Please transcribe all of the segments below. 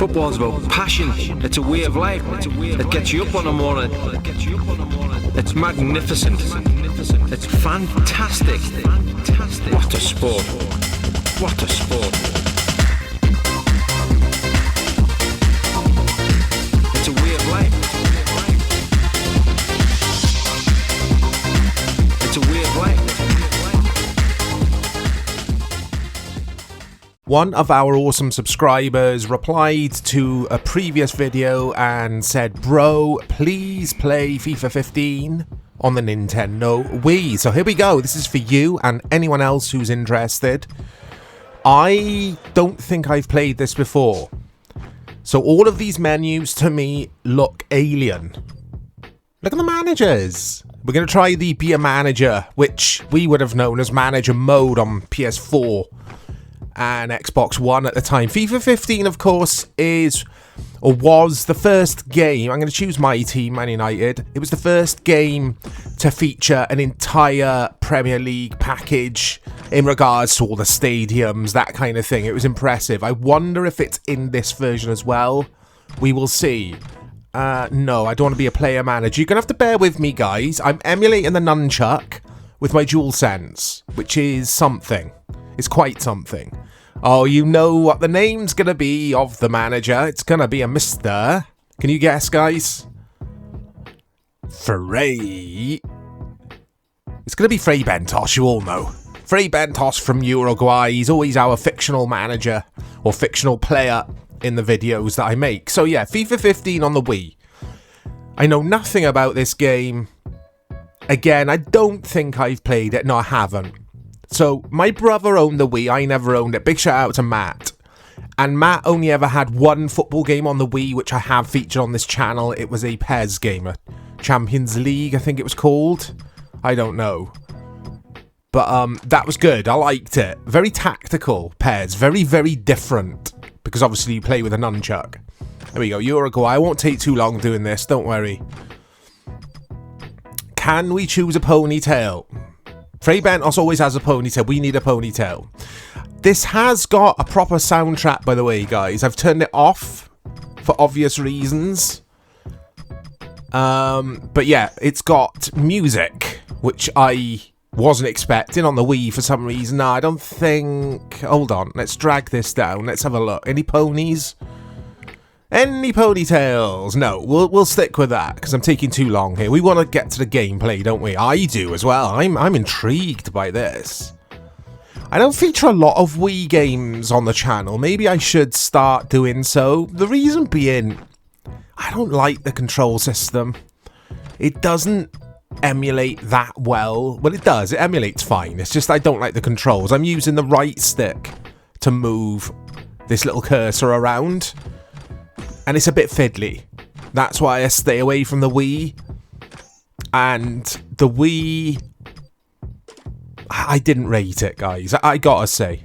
Football's about passion. It's a way of life. It gets you up on the morning. It's magnificent. It's fantastic. What a sport. What a sport. It's a way of life. It's a way of life. One of our awesome subscribers replied to a previous video and said, bro, please play FIFA 15 on the Nintendo Wii. So here we go. This is for you and anyone else who's interested. I don't think I've played this before. So all of these menus to me look alien. Look at the managers. We're going to try the Be a Manager, which we would have known as Manager Mode on PS4 and Xbox One at the time. FIFA 15, of course, is or was the first game. I'm going to choose my team, Man United. It was the first game to feature an entire Premier League package in regards to all the stadiums, that kind of thing. It was impressive. I wonder if it's in this version as well. We will see. No, I don't want to be a player manager. You're going to have to bear with me, guys. I'm emulating the nunchuck with my DualSense, which is something. It's quite something. Oh, you know what the name's going to be of the manager. It's going to be a Mr. Can you guess, guys? Frei. It's going to be Frei Bentos, you all know. Frei Bentos from Uruguay. He's always our fictional manager or fictional player in the videos that I make. So yeah, FIFA 15 on the Wii. I know nothing about this game. Again, I don't think I've played it. No, I haven't. So, my brother owned the Wii, I never owned it. Big shout out to Matt. And Matt only ever had one football game on the Wii, which I have featured on this channel. It was a PES game, a Champions League, I think it was called. I don't know. But that was good, I liked it. Very tactical, PES. Very, very different. Because obviously you play with a nunchuck. There we go, Uruguay. I won't take too long doing this, don't worry. Can we choose a ponytail? Frei Bentos always has a ponytail. We need a ponytail. This has got a proper soundtrack, by the way, guys. I've turned it off for obvious reasons. But yeah, it's got music, which I wasn't expecting on the Wii for some reason. No, I don't think... Hold on. Let's drag this down. Let's have a look. Any ponies? Any ponytails? No, we'll stick with that because I'm taking too long here. We want to get to the gameplay, don't we? I do as well. I'm intrigued by this. I don't feature a lot of Wii games on the channel. Maybe I should start doing so. The reason being, I don't like the control system. It doesn't emulate that well. Well, it does. It emulates fine. It's just I don't like the controls. I'm using the right stick to move this little cursor around. And it's a bit fiddly. That's why I stay away from the Wii. And the Wii... I didn't rate it, guys. I gotta say.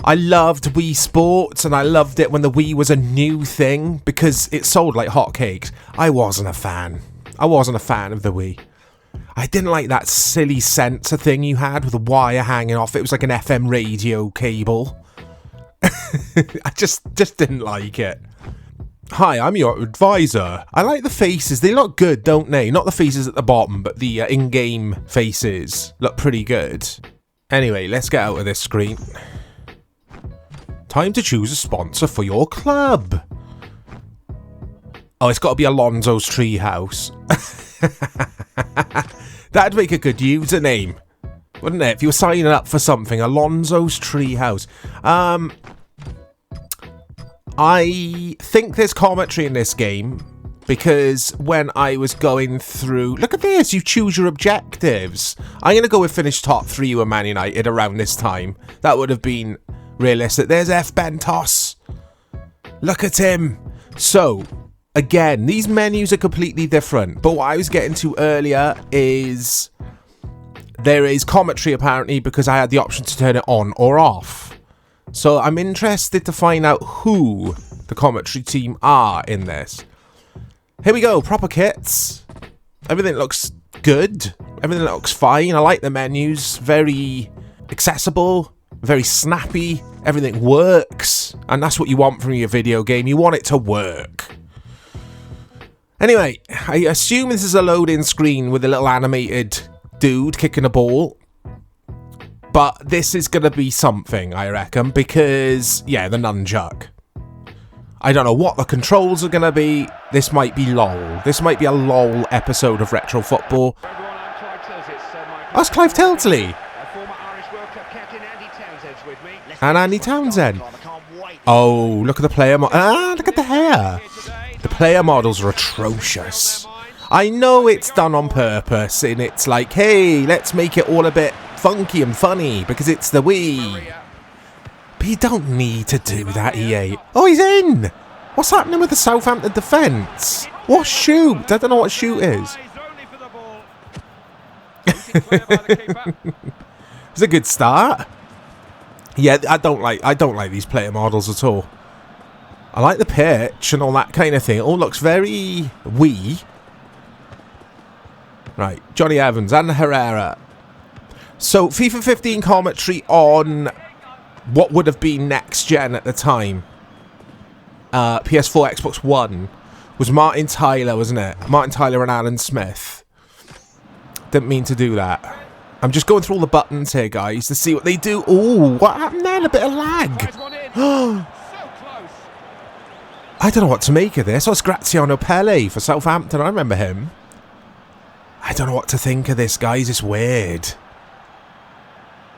I loved Wii Sports, and I loved it when the Wii was a new thing, because it sold like hotcakes. I wasn't a fan. I wasn't a fan of the Wii. I didn't like that silly sensor thing you had with a wire hanging off. It was like an FM radio cable. I just didn't like it. Hi, I'm your advisor. I like the faces. They look good, don't they? Not the faces at the bottom, but the in-game faces look pretty good. Anyway, let's get out of this screen. Time to choose a sponsor for your club. Oh, it's got to be Alonso's Treehouse. That'd make a good username, wouldn't it? If you were signing up for something, Alonso's Treehouse. I think there's commentary in this game because when I was going through... Look at this, you choose your objectives. I'm going to go with finish top 3 with Man United around this time. That would have been realistic. There's F. Bentos. Look at him. So, again, these menus are completely different. But what I was getting to earlier is... There is commentary apparently because I had the option to turn it on or off. So I'm interested to find out who the commentary team are in this. Here we go, proper kits. Everything looks good. Everything looks fine. I like the menus. Very accessible. very snappy. Everything works. And that's what you want from your video game. You want it to work. Anyway, I assume this is a loading screen with a little animated dude kicking a ball. But this is going to be something, I reckon, because, yeah, the nunchuck. I don't know what the controls are going to be. This might be LOL. This might be a LOL episode of Retro Football. That's Clive Tilsley. And Andy Townsend. Oh, look at the player model. Ah, look at the hair. The player models are atrocious. I know it's done on purpose, and it's like, hey, let's make it all a bit funky and funny because it's the Wii. But you don't need to do that, EA. Oh, he's in! What's happening with the Southampton defence? What shoot? I don't know what shoot is. It's a good start. Yeah, I don't like these player models at all. I like the pitch and all that kind of thing. It all looks very Wii. Right, Johnny Evans and Herrera. So, FIFA 15 commentary on what would have been next gen at the time. PS4, Xbox One. Was Martin Tyler, wasn't it? Martin Tyler and Alan Smith. Didn't mean to do that. I'm just going through all the buttons here, guys, to see what they do. Ooh, what happened then? A bit of lag. I don't know what to make of this. Oh, it's Graziano Pelle for Southampton. I remember him. I don't know what to think of this, guys. It's weird.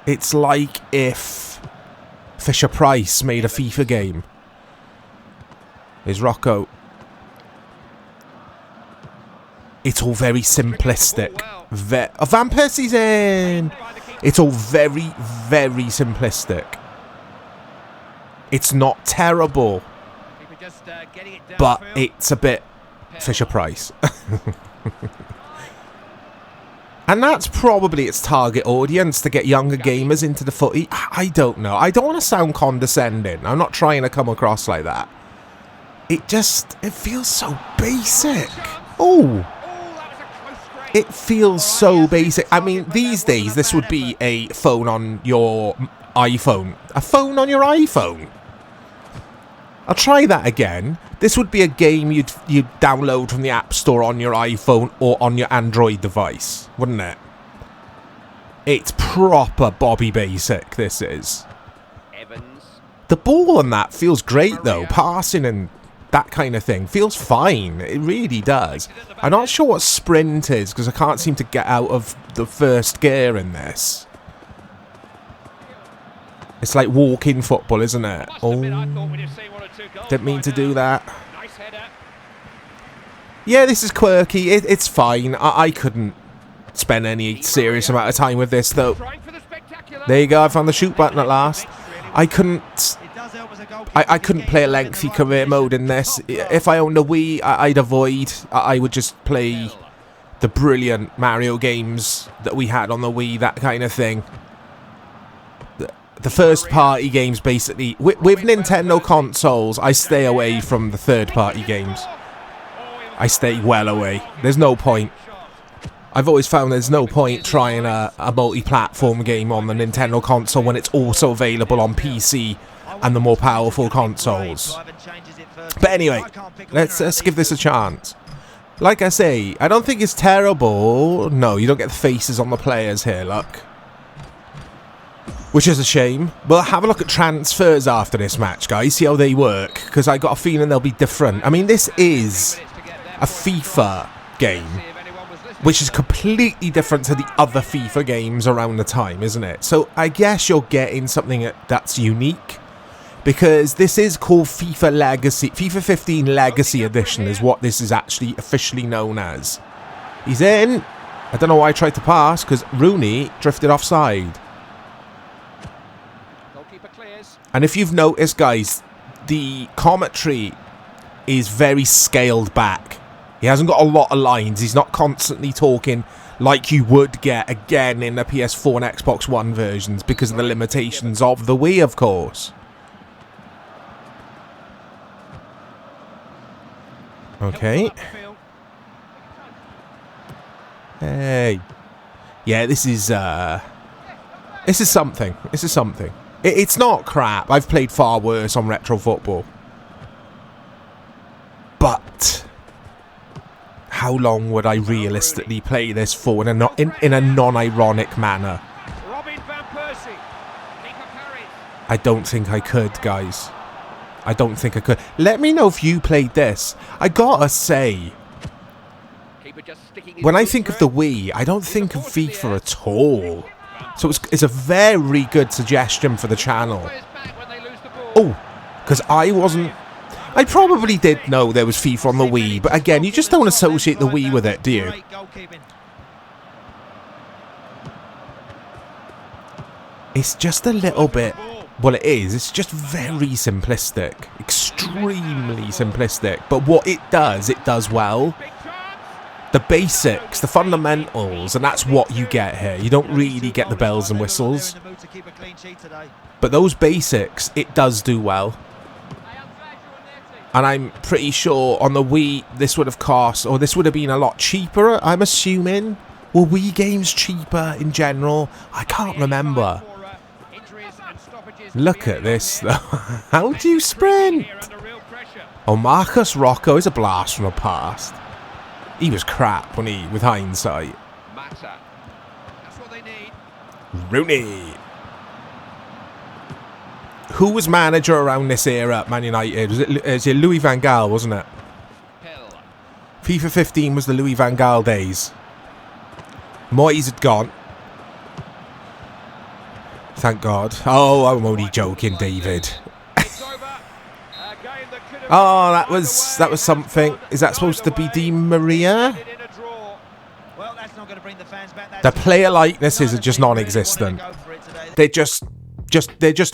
It's like if Fisher-Price made a FIFA game. Here's Rocco. It's all very simplistic. Van Persie's in. It's all very, very simplistic. It's not terrible, but it's a bit Fisher-Price. And that's probably its target audience, to get younger gamers into the footy. I don't know. I don't want to sound condescending. I'm not trying to come across like that. It feels so basic. Oh. It feels so basic. I mean, these days, this would be a phone on your iPhone. A phone on your iPhone. I'll try that again. This would be a game you'd download from the App Store on your iPhone or on your Android device, wouldn't it? It's proper Bobby Basic, this is. The ball on that feels great, though. Passing and that kind of thing feels fine. It really does. I'm not sure what sprint is because I can't seem to get out of the first gear in this. It's like walking football, isn't it? Oh, didn't mean to do that. Yeah, this is quirky. It's fine. I couldn't spend any serious amount of time with this, though. There you go. I found the shoot button at last. I couldn't play a lengthy career mode in this. If I owned a Wii, I'd avoid. I would just play the brilliant Mario games that we had on the Wii, that kind of thing. The first-party games, basically. With Nintendo consoles, I stay away from the third-party games. I stay well away. There's no point. I've always found there's no point trying a multi-platform game on the Nintendo console when it's also available on PC and the more powerful consoles. But anyway, let's give this a chance. Like I say, I don't think it's terrible. No, you don't get the faces on the players here, look. Which is a shame. But have a look at transfers after this match, guys. See how they work. Because I got a feeling they'll be different. I mean, this is a FIFA game, which is completely different to the other FIFA games around the time, isn't it? So I guess you're getting something that's unique. Because this is called FIFA Legacy. FIFA 15 Legacy Edition is what this is actually officially known as. He's in. I don't know why I tried to pass, because Rooney drifted offside. And if you've noticed, guys, the commentary is very scaled back. He hasn't got a lot of lines. He's not constantly talking like you would get, again, in the PS4 and Xbox One versions because of the limitations of the Wii, of course. Okay. Hey. Yeah, this is something. This is something. It's not crap. I've played far worse on Retro Football. But how long would I realistically play this for in a non-ironic manner? I don't think I could, guys. I don't think I could. Let me know if you played this. I gotta say, when I think of the Wii, I don't think of FIFA at all. So it's a very good suggestion for the channel. Oh, because I probably did know there was FIFA on the Wii, but again, you just don't associate the Wii with it, do you? It's just a little bit... Well, it is. It's just very simplistic. Extremely simplistic. But what it does well. The basics, the fundamentals, and that's what you get here. You don't really get the bells and whistles. But those basics, it does do well. And I'm pretty sure on the Wii, this would have cost, or this would have been a lot cheaper, I'm assuming. Were Wii games cheaper in general? I can't remember. Look at this, though. How do you sprint? Oh, Marcus Rocco is a blast from the past. He was crap, wasn't he, with hindsight? Rooney. Who was manager around this era at Man United? Was it Louis van Gaal, wasn't it? FIFA 15 was the Louis van Gaal days. Moyes had gone. Thank God. Oh, I'm only joking, David. Oh, that was something. Is that supposed to be Di Maria? The player likenesses are just non-existent. They're just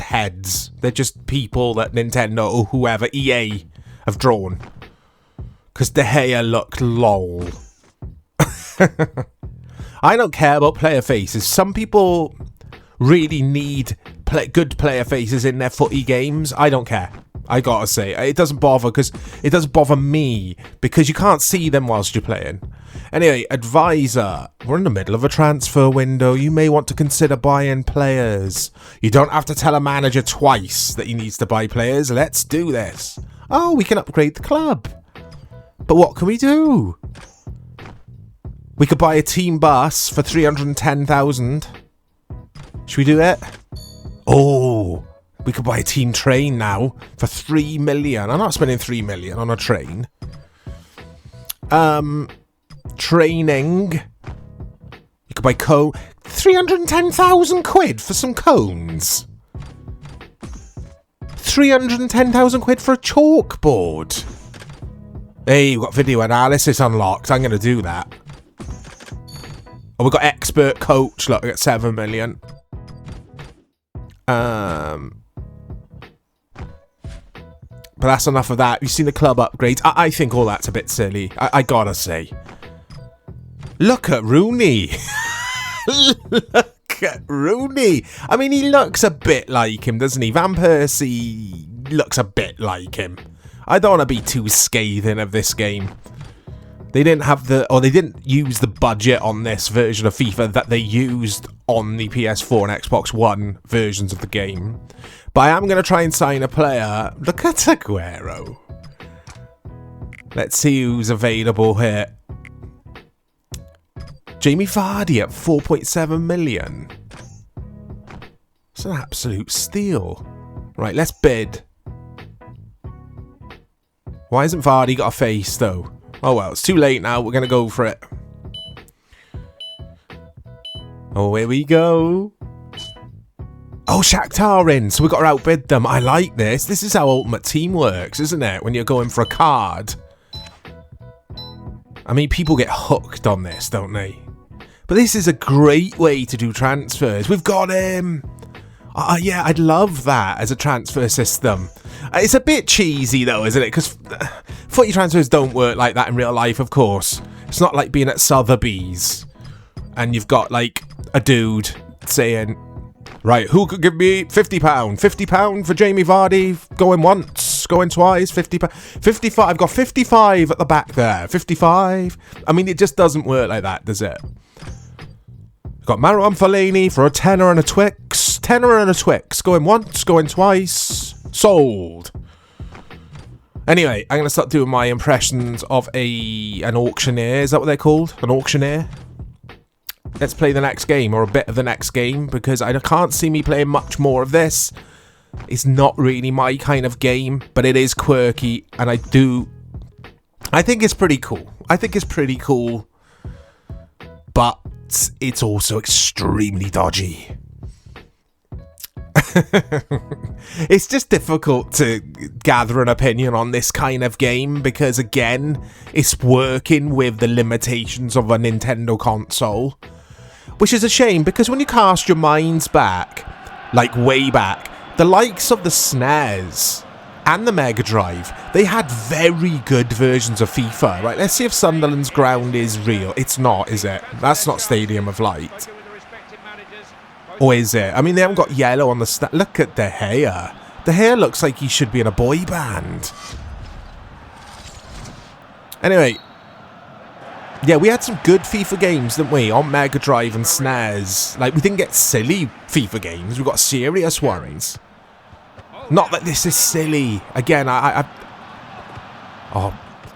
heads. They're just people that Nintendo or whoever, EA, have drawn. Because the hair looked lol. I don't care about player faces. Some people really need good player faces in their footy games. I don't care. I gotta say, it doesn't bother me because you can't see them whilst you're playing. Anyway, advisor. We're in the middle of a transfer window. You may want to consider buying players. You don't have to tell a manager twice that he needs to buy players. Let's do this. Oh, we can upgrade the club. But what can we do? We could buy a team bus for 310,000. Should we do it? Oh, we could buy a team train now for 3 million. I'm not spending 3 million on a train. Training. You could buy 310,000 quid for some cones. 310,000 quid for a chalkboard. Hey, we've got video analysis unlocked. I'm going to do that. Oh, we've got expert coach. Look, we got 7 million. But that's enough of that. You've seen the club upgrades. I think all that's a bit silly. I gotta say. Look at Rooney. Look at Rooney. I mean, he looks a bit like him, doesn't he? Van Persie looks a bit like him. I don't want to be too scathing of this game. They didn't have they didn't use the budget on this version of FIFA that they used on the PS4 and Xbox One versions of the game. But I am going to try and sign a player. Look at Aguero. Let's see who's available here. Jamie Vardy at 4.7 million. It's an absolute steal. Right, let's bid. Why hasn't Vardy got a face, though? Oh, well, it's too late now. We're going to go for it. Oh, here we go. Oh, Shakhtar in. So we've got to outbid them. I like this. This is how Ultimate Team works, isn't it? When you're going for a card. I mean, people get hooked on this, don't they? But this is a great way to do transfers. We've got him. Yeah, I'd love that as a transfer system. It's a bit cheesy, though, isn't it? Because footy transfers don't work like that in real life, of course. It's not like being at Sotheby's and you've got, like, a dude saying, right, who could give me £50? £50 for Jamie Vardy, going once, going twice, £50. 55, I've got 55 at the back there. 55. I mean, it just doesn't work like that, does it? Got Marouane Fellaini for a tenner and a Twix. Tenner and a Twix. Going once, going twice. Sold. Anyway, I'm going to start doing my impressions of an auctioneer. Is that what they're called? An auctioneer? Let's play the next game, or a bit of the next game, because I can't see me playing much more of this. It's not really my kind of game, but it is quirky, and I think it's pretty cool. I think it's pretty cool, but it's also extremely dodgy. It's just difficult to gather an opinion on this kind of game because, again, it's working with the limitations of a Nintendo console, which is a shame because when you cast your minds back, like way back, the likes of the SNES and the Mega Drive, they had very good versions of FIFA, right? Let's see if Sunderland's ground is real. It's not, is it? That's not Stadium of Light. Or is it? I mean, they haven't got yellow on the Look at the hair. The hair looks like he should be in a boy band. Anyway. Yeah, we had some good FIFA games, didn't we? On Mega Drive and SNES. Like, we didn't get silly FIFA games. We got serious ones. Not that this is silly. Again, oh,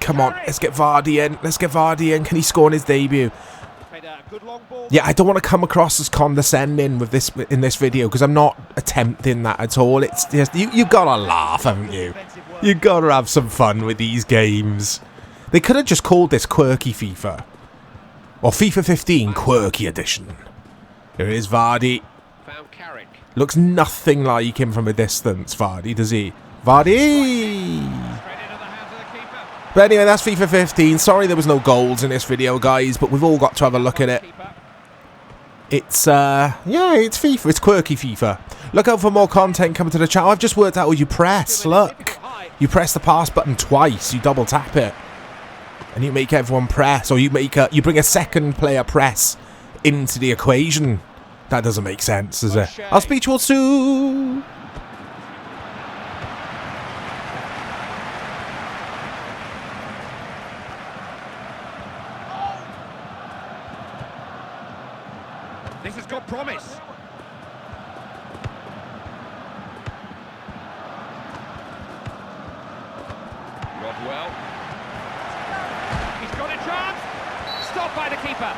come on. Let's get Vardy in. Let's get Vardy in. Can he score on his debut? Yeah, I don't want to come across as condescending with this in this video because I'm not attempting that at all. It's just you gotta laugh, haven't you? You gotta have some fun with these games. They could have just called this Quirky FIFA, or FIFA 15 Quirky Edition. Here is Vardy. Looks nothing like him from a distance, Vardy, does he? Vardy. But anyway, that's FIFA 15. Sorry there was no goals in this video, guys, but we've all got to have a look at it. It's, yeah, it's FIFA. It's quirky FIFA. Look out for more content coming to the channel. I've just worked out what you press. Look. You press the pass button twice. You double tap it. And you make everyone press. Or you bring a second player press into the equation. That doesn't make sense, does it? I'll speak to you all soon. This has got promise. Rodwell. He's got a chance. Stopped by the keeper.